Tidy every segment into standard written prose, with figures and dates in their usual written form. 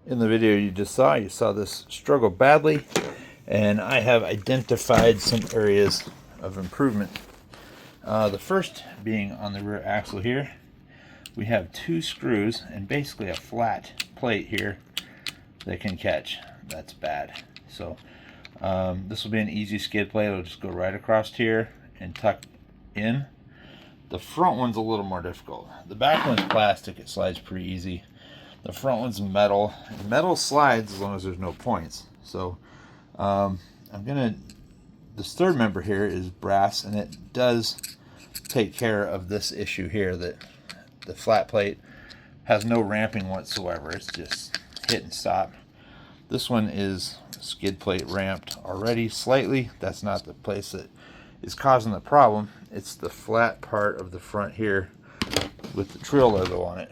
In the video you just saw, you saw this struggle badly, and I have identified some areas of improvement. The first being on the rear axle here. We have two screws and basically a flat plate here that can catch. That's bad. So this will be an easy skid plate. It'll just go right across here and tuck in. The front one's a little more difficult. The back one's plastic. It slides pretty easy. The front one's metal. Metal slides as long as there's no points. So this third member here is brass, and it does take care of this issue here, that the flat plate has no ramping whatsoever. It's just hit and stop. This one is skid plate ramped already slightly. That's not the place that is causing the problem. It's the flat part of the front here with the trail logo on it.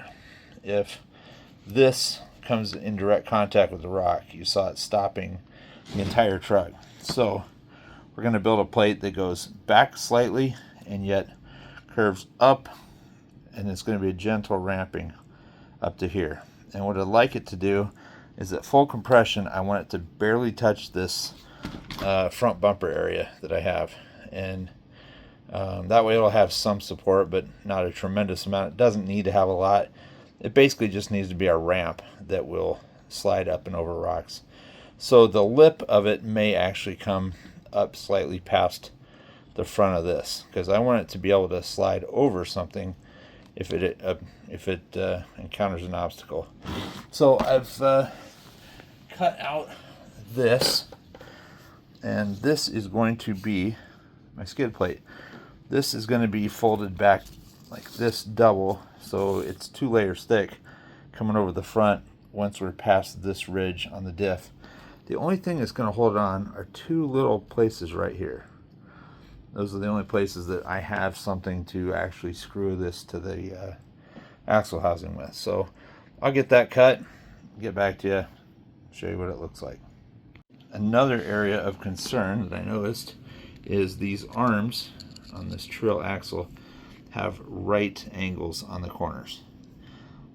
If this comes in direct contact with the rock, you saw it stopping the entire truck. So we're going to build a plate that goes back slightly and yet curves up, and it's going to be a gentle ramping up to here. And what I'd like it to do is at full compression, I want it to barely touch this front bumper area that I have, and that way it'll have some support, but not a tremendous amount. It doesn't need to have a lot. It basically just needs to be a ramp that will slide up and over rocks. So the lip of it may actually come up slightly past the front of this, because I want it to be able to slide over something if it encounters an obstacle. So I've cut out this, and this is going to be my skid plate. This is going to be folded back like this double, so it's 2 layers thick coming over the front once we're past this ridge on the diff. The only thing that's going to hold it on are 2 little places right here. Those are the only places that I have something to actually screw this to the axle housing with. So I'll get that cut, get back to you, show you what it looks like. Another area of concern that I noticed is these arms on this trail axle have right angles on the corners.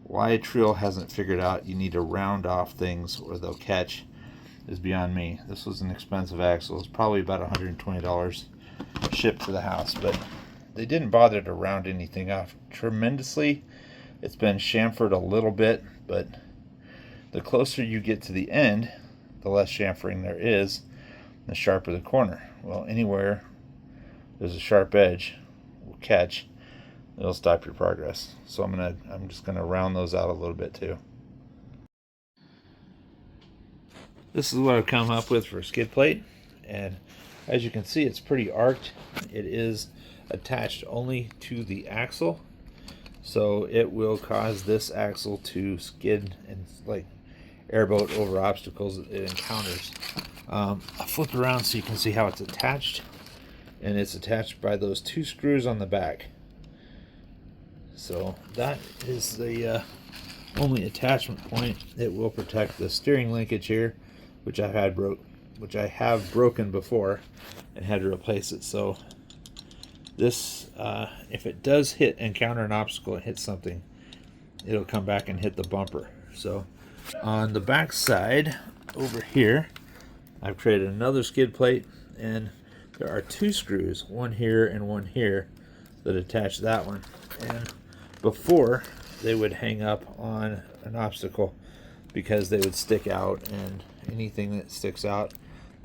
Why a trail hasn't figured out you need to round off things or they'll catch is beyond me. This was an expensive axle. It's probably about $120 shipped to the house, but they didn't bother to round anything off tremendously. It's been chamfered a little bit, but the closer you get to the end, the less chamfering there is, the sharper the corner. Well, anywhere there's a sharp edge will catch. It'll stop your progress. So I'm just gonna round those out a little bit too. This is what I've come up with for a skid plate, and as you can see, it's pretty arced. It is attached only to the axle, so it will cause this axle to skid and like airboat over obstacles it encounters. I'll flip it around so you can see how it's attached, and it's attached by those 2 screws on the back. So that is the only attachment point. It will protect the steering linkage here, which I have broken before and had to replace it. So this, if it does encounter an obstacle and hit something, it'll come back and hit the bumper. So on the back side over here, I've created another skid plate, and there are 2 screws, one here and one here, that attach that one. And before, they would hang up on an obstacle because they would stick out, and anything that sticks out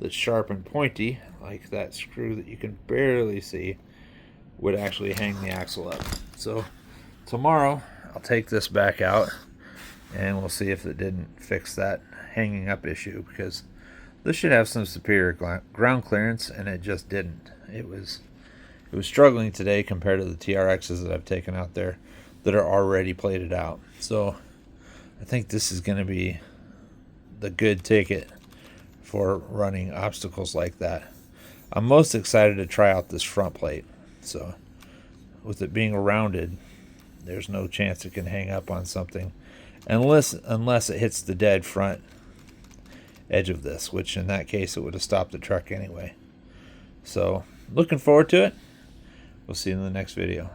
that's sharp and pointy, like that screw that you can barely see, would actually hang the axle up. So tomorrow I'll take this back out and we'll see if it didn't fix that hanging up issue, because this should have some superior ground clearance, and it just didn't. It was struggling today compared to the TRXs that I've taken out there that are already plated out. So I think this is going to be the good ticket for running obstacles like that. I'm most excited to try out this front plate. So with it being rounded, there's no chance it can hang up on something unless it hits the dead front edge of this, which in that case it would have stopped the truck anyway. So looking forward to it. We'll see you in the next video.